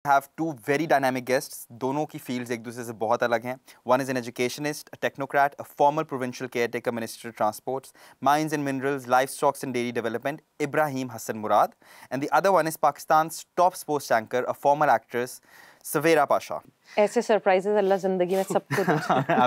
have two very dynamic guests. दोनों की fields एक दूसरे से बहुत अलग हैं. One is an educationist, a technocrat, a former provincial caretaker, Minister of Transports, Mines and Minerals, Livestock and Dairy Development, Ibrahim Hassan Murad. And the other one is Pakistan's top sports anchor, a former actress, Savera Pasha. ऐसे surprises अल्लाह जिंदगी में सबको दे.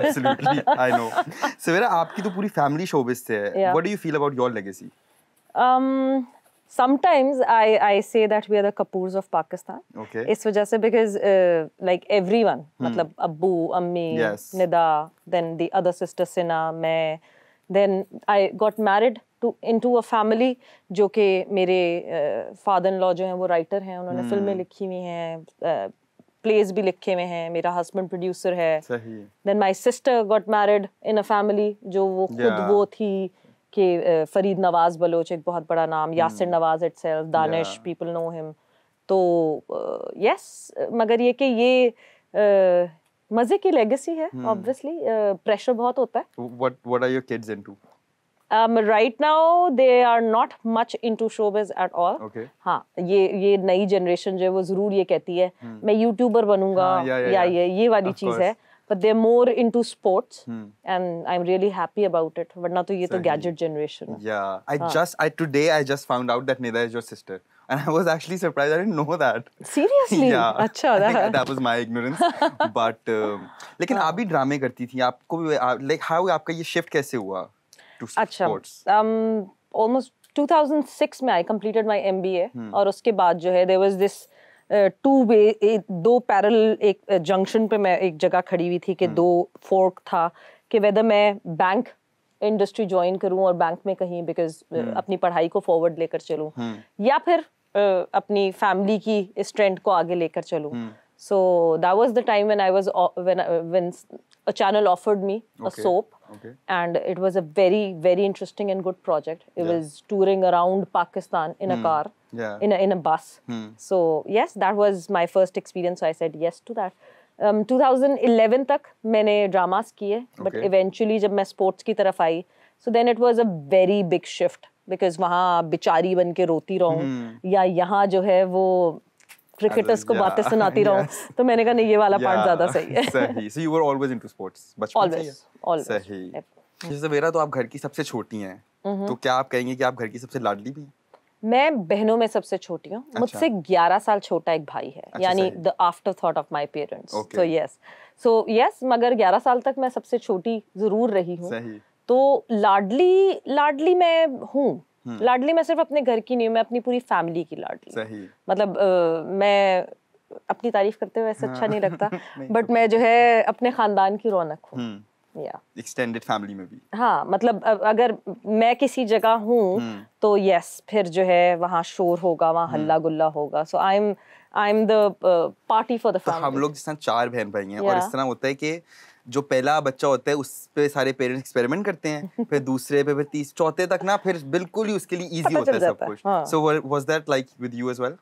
Absolutely, I know. Savera, आपकी तो पूरी family showbiz से है. What do you feel about your legacy? Sometimes I say that we are the Kapoors of Pakistan. Okay. इस वजह से because like everyone, मतलब अब्बू, अम्मी, Nida, then the other sister Sina, मैं, then I got married into a family जो कि मेरे father-in-law जो हैं वो writer हैं, उन्होंने फिल्में लिखी हुई हैं, plays भी लिखे हुए हैं, मेरा husband producer है. सही. Then my sister got married in a family जो वो खुद वो थी कि फरीद नवाज बलोच एक बहुत बड़ा नाम, Yasir Nawaz itself, Danish, people know him. तो yes, मगर ये कि ये मजे की legacy है, obviously pressure बहुत होता है. What are your kids into? Right now they are not much into showbiz at all. Okay. हाँ, ये नई generation जो है वो जरूर ये कहती है मैं YouTuber बनूंगा या ये वाली चीज है. But they're more into sports, and I'm really happy about it. वरना तो ये तो gadget generation है. Yeah, today I just found out that Nida is your sister, and I was actually surprised. I didn't know that. Seriously? Yeah. अच्छा, that was my ignorance. But लेकिन आप भी ड्रामे करती थी. आपको भी like how आपका ये shift कैसे हुआ to sports? Almost 2006 में I completed my MBA, और उसके बाद जो है there was this दो पैरल एक जंक्शन पे मैं एक जगह खड़ी हुई थी कि दो फोर्क था कि वेदर मैं बैंक इंडस्ट्री ज्वाइन करूं और बैंक में कहीं बिकॉज अपनी पढ़ाई को फॉरवर्ड लेकर चलूं या फिर अपनी फैमिली की स्ट्रेंथ को आगे लेकर चलूं. So that was the time when I was when a channel offered me a soap, and it was a very very interesting and good project. It was touring around Pakistan in a car, in a bus. So yes, that was my first experience. So I said yes to that. 2011 तक मैंने dramas किए, but eventually जब मैं sports की तरफ आई, so then it was a very big shift because वहाँ बिचारी बन के रोती रहूं या यहाँ जो है वो क्रिकेटर्स को बातें सुनाती रहूं, तो मैंने कहा नहीं ये वाला पार्ट ज्यादा सही है. सही. So you were always into sports बचपन से? Always. सही. जैसे मेरा तो आप घर की सबसे छोटी हैं, तो क्या आप कहेंगे कि आप घर की सबसे लाडली भी हैं? मैं बहनों में सबसे छोटी हूँ. मुझसे 11 साल छोटा एक भाई है, यानी the afterthought of my parents. So yes, मगर 11 साल तक मैं सबसे छोटी जरूर रही हूँ. तो लाडली मैं हूँ. लाडली मैं सिर्फ अपने घर की नहीं हूँ, मैं अपनी पूरी फैमिली की लाडली. सही. मतलब मैं अपनी तारीफ करते हुए ऐसा अच्छा नहीं लगता, बट मैं जो है अपने खानदान की रौनक हूँ. एक्सटेंडेड फैमिली में भी. हाँ, मतलब अगर मैं किसी जगह हूँ तो यस, फिर जो है वहाँ शोर होगा, वहाँ हल्ला गुल्ला होगा. So I am the party for the family. हम लोग जिस तरह 4 बहन भाई हैं और इस तरह होता है कि जो पहला बच्चा होता है उस पे सारे पेरेंट्स एक्सपेरिमेंट करते हैं, फिर दूसरे पे, फिर तीसरे, चौथे तक ना फिर बिल्कुल ही उसके लिए इजी होता है सब कुछ. So was that like with you as well?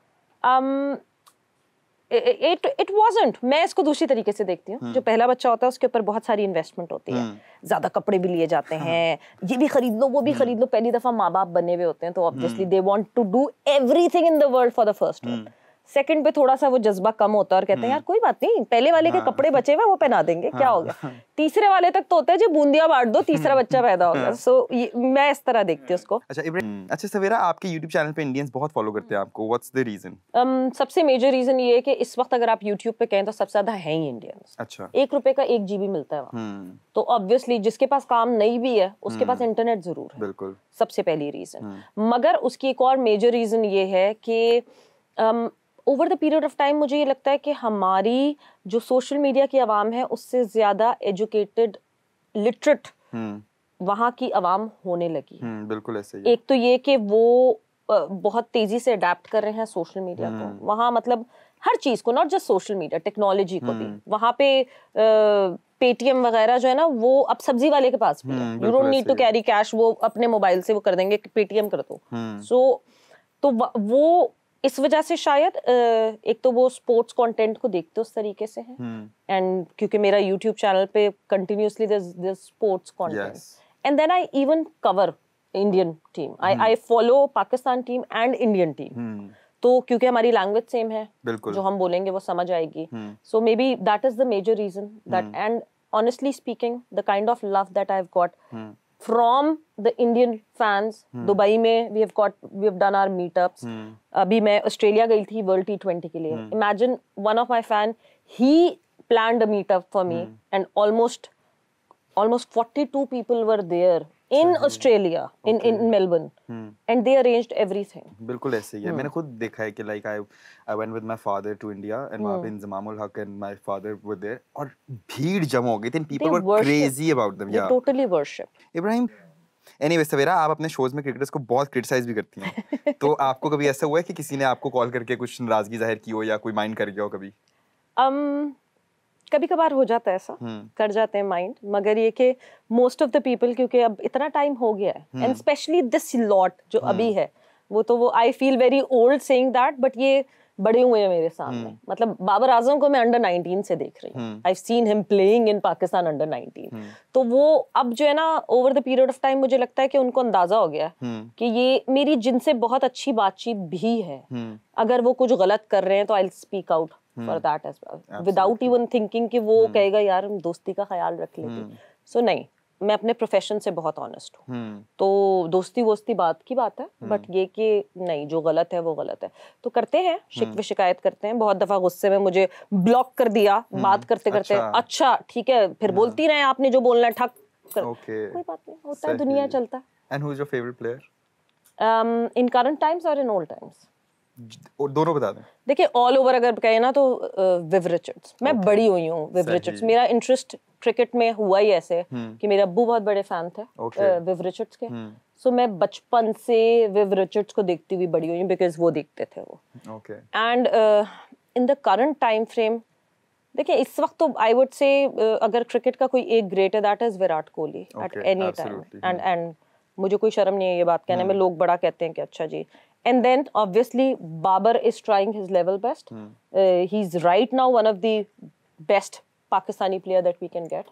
It wasn't. मैं इसको दूसरी तरीके से देखती हूँ. जो पहला बच्चा होता है उसके ऊपर बहुत सारी इन्वेस्टमेंट होती है, ज्यादा कपड़े भी लिए जाते हैं, ये भी खरीद लो वो भी खरीद लो. पहली दफा माँ बाप बने हुए होते हैं तो obviously they want to do everything in the world for the first one. Second पे थोड़ा सा वो जज्बा कम होता है और कहते हैं यार कोई बात नहीं, पहले वाले के कपड़े बचे हुए वो पहना देंगे, क्या हो गया. तीसरे वाले तक तो होता है जो बूंदिया बांट दो, तीसरा बच्चा पैदा होगा. सो मैं इस तरह देखती हूँ उसको. अच्छा सवेरा, आपके YouTube चैनल पे इंडियंस बहुत फॉलो करते हैं आपको. What's the reason? सबसे मेजर रीजन ये है कि इस वक्त अगर आप YouTube पे कहें तो सबसे ज्यादा है ही इंडियंस. अच्छा. 1 रुपए का 1 GB मिलता है वहाँ. तो ऑब्वियसली जिसके पास काम नहीं भी है उसके पास इंटरनेट जरूर है. बिल्कुल. सबसे पहली रीजन. मगर उसकी एक और मेजर रीजन ये है कि over the period of time मुझे ये लगता है कि हमारी जो सोशल मीडिया की आवाम है उससे ज्यादा एजुकेटेड, लिटरेट वहाँ की आवाम होने लगी. बिल्कुल ऐसे ही. एक तो ये कि वो बहुत तेजी से अडेप्ट कर रहे हैं सोशल मीडिया को. वहाँ मतलब हर चीज को, not just social media, technology को भी. वहाँ पे पेटीएम वगैरह जो है ना वो अब सब्जी वाले के पास भी है. You don't need to carry cash, वो अपने मोबाइल से वो कर देंगे, पेटीएम कर दो. सो तो वो इस वजह से शायद एक तो वो स्पोर्ट्स कंटेंट को देखते उस तरीके से हैं, एंड क्योंकि मेरा यूट्यूब चैनल पे continuously there sports content, and then I even cover Indian team. I follow Pakistan team and Indian team. तो क्योंकि हमारी लैंग्वेज सेम है, बिल्कुल जो हम बोलेंगे वो समझ आएगी. So maybe that is the major reason that. And honestly speaking, the kind of love that I've got from the Indian fans, Dubai में we have done our meetups. अभी मैं ऑस्ट्रेलिया गई थी World T20 के लिए. Imagine one of my fan, he planned a meetup for me, and almost 42 people were there in Australia, in Melbourne, and they arranged everything. बिल्कुल ऐसे ही है. मैंने खुद देखा है कि like I went with my father to India and वहाँ पे Inzamam ul Haq and my father were there और भीड़ जमा हो गई थी. People were crazy about them. They totally worship. Ibrahim, anyway Savera, आप अपने शोज में क्रिकेटर्स को बहुत क्रिटिसाइज भी करती हैं. तो आपको कभी ऐसा हुआ है कि किसी ने आपको कॉल करके कुछ नाराजगी जाहिर की हो या कोई माइंड कर गया हो कभी? कभी कभार हो जाता है ऐसा, कर जाते हैं माइंड, मगर ये कि मोस्ट ऑफ द पीपल, क्योंकि अब इतना टाइम हो गया है, एंड स्पेशली दिस लॉट जो अभी है, वो I feel very old saying that, but ये बड़े हुए हैं मेरे सामने. मतलब बाबर आजम को मैं अंडर 19 से देख रही हूँ. I seen him playing in Pakistan under 19. तो वो अब जो है ना, over the period of time मुझे लगता है कि उनको अंदाजा हो गया कि ये मेरी जिनसे बहुत अच्छी बातचीत भी है. अगर वो कुछ गलत कर रहे हैं तो I will speak out for that as well, without even thinking कि वो कहेगा यार हम दोस्ती का ख्याल रख लेते. So नहीं, मैं अपने प्रोफेशन से बहुत ऑनेस्ट हूँ. तो दोस्ती वोस्ती बात की बात है, बट ये कि नहीं, जो गलत है वो गलत है. तो करते हैं, शिकवे शिकायत करते हैं. बहुत दफा गुस्से में मुझे ब्लॉक कर दिया बात करते करते. अच्छा ठीक है, फिर बोलती रहे, आपने जो बोलना है ठक कर. कोई बात नहीं, होता है, दुनिया चलता है. And who is your favorite player? In current times or in old times? दोनों बता दें. देखिए, ऑल ओवर अगर कहे ना तो विव रिचर्ड्स. मैं बड़ी हुई हूँ विव रिचर्ड्स. मेरा इंटरेस्ट क्रिकेट में हुआ ही ऐसे कि मेरे अब्बू बहुत बड़े फैन थे विव रिचर्ड्स के. सो मैं बचपन से विव रिचर्ड्स को देखती हुई बड़ी हुई, बिकॉज वो देखते थे वो. And in the current time frame, देखिए इस वक्त तो आई वुड से अगर क्रिकेट का कोई एक ग्रेट है, that is Virat Kohli at any time. And मुझे कोई शर्म नहीं है ये बात कहने में. लोग बड़ा कहते हैं कि अच्छा जी. And then obviously Babar is trying his level best. He's right now one of the best Pakistani player that we can get.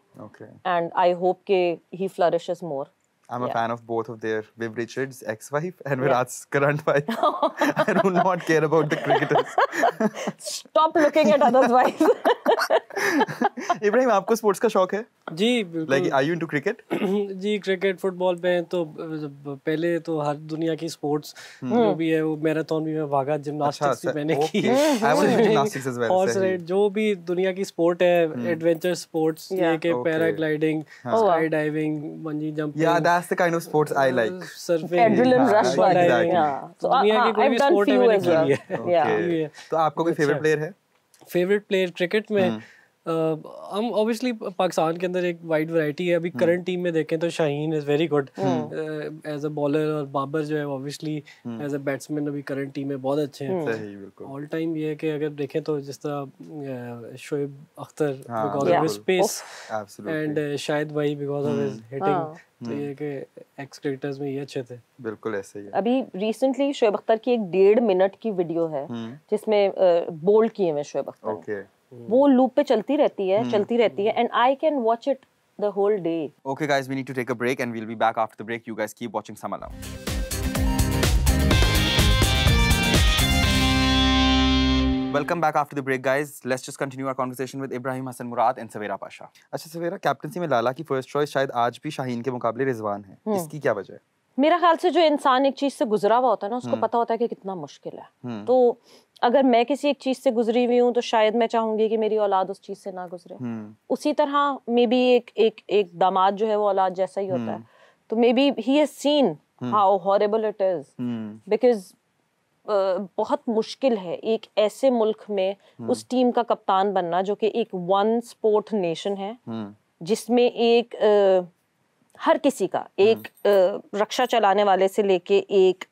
And I hope he flourishes more. I'm a fan of both of their Viv Richards ex-wife and Virat's current wife. I do not care about the cricketers. Stop looking at others' wives. Ibrahim, आपको sports का शौक है? जी बिल्कुल. Like, are you into cricket? जी, cricket football पे तो पहले तो हर दुनिया की स्पोर्ट्स जो भी है, वो मैराथन भी मैं भागा, जिम्नास्टिक्स भी मैंने की. I was into gymnastics as well. Horse ride, जो भी दुनिया की स्पोर्ट है, एडवेंचर स्पोर्ट्स, ये के paragliding, sky diving, bungee jumping. Yeah, that's the kind of sports I like. Surfing, Adrenaline rush वाला. So दुनिया की कोई भी स्पोर्ट है मैंने की है. तो आपको कोई फेवरेट प्लेयर है? फेवरेट प्लेयर क्रिकेट में हम ऑब्वियसली पाकिस्तान के अंदर एक वाइड वैरायटी है. अभी करंट टीम में देखें तो Shaheen is very good as a bowler, और बाबर जो है ऑब्वियसली एज अ बैट्समैन अभी करंट टीम में बहुत अच्छे हैं. सही, बिल्कुल. ऑल टाइम ये है कि अगर देखें तो जिस तरह Shoaib Akhtar because of his space, and Shahid भाई बिकॉज ऑफ हिज हिटिंग. तो ये कि एक्स क्रिकेटर्स में ये अच्छे थे. बिल्कुल ऐसे ही है. अभी रिसेंटली शोएब अख्तर की एक 1.5 मिनट की वीडियो है जिसमें बोल्ड किए हुए शोएब अख्तर. वो लूप पे चलती रहती है and I can watch it the whole day. Okay guys, we need to take a break and we'll be back after the break. You guys keep watching Sama Now. Welcome back after the break guys. Let's just continue our conversation with Ibrahim Hassan Murad and Savera Pasha. अच्छा सवेरा, captaincy में लाला की first choice शायद आज भी शाहीन के मुकाबले रिजवान है. इसकी क्या वजह है? मेरा ख्याल से जो इंसान एक चीज से गुजरा हुआ होता है ना, उसको पता होता है कि कितना मुश्किल है. तो अगर मैं किसी एक चीज से गुजरी हुई हूँ तो शायद मैं चाहूंगी कि मेरी औलाद उस चीज से ना गुजरे. उसी तरह मे बी एक दामाद जो है वो औलाद जैसा ही होता है. तो may be he has seen how horrible it is, because बहुत मुश्किल है एक ऐसे मुल्क में उस टीम का कप्तान बनना जो कि एक वन स्पोर्ट नेशन है, जिसमें एक हर किसी का, एक रक्षा चलाने वाले से लेके एक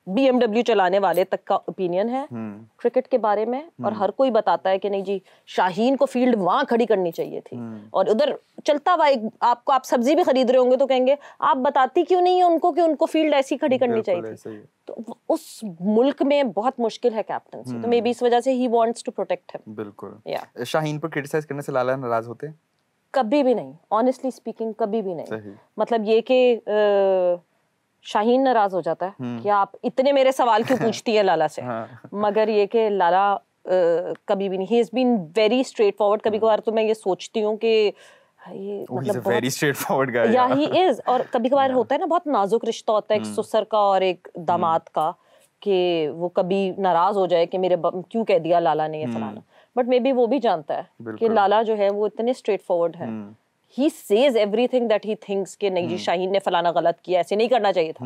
BMW चलाने वाले तक का ओपिनियन है क्रिकेट के बारे में. और हर कोई बताता है कि नहीं जी, शाहीन को फील्ड वहां खड़ी करनी चाहिए थी. और उधर चलता हुआ आप सब्जी भी खरीद रहे होंगे तो कहेंगे आप बताती क्यों नहीं है उनको कि उनको फील्ड ऐसी खड़ी करनी चाहिए थी. तो उस मुल्क में बहुत मुश्किल है कैप्टनसी. तो मे बी इस वजह से he wants to protect him. बिल्कुल. शाहीन पर क्रिटिसाइज करने से लाला नाराज होते हैं? कभी भी नहीं, ऑनेस्टली स्पीकिंग कभी भी नहीं. मतलब ये कि शाहीन नाराज हो जाता है कि आप इतने मेरे सवाल क्यों पूछती है लाला से। मगर ये कि लाला कभी भी नहीं, he has been very straightforward. कभी कभार तो मैं ये सोचती हूँ कि ये मतलब वेरी स्ट्रेट फॉरवर्ड गाय। या ही इज। और कभी कभार होता है ना, बहुत नाजुक रिश्ता होता है एक ससुर का और एक दामाद का, कि वो कभी नाराज हो जाए कि मेरे क्यों कह दिया लाला ने ये फलाना। बट मे बी वो भी जानता है कि लाला जो है वो इतने स्ट्रेट फॉरवर्ड है। He says everything that he thinks कि नहीं जी शाहीन ने फलाना गलत किया, ऐसे नहीं करना चाहिए था।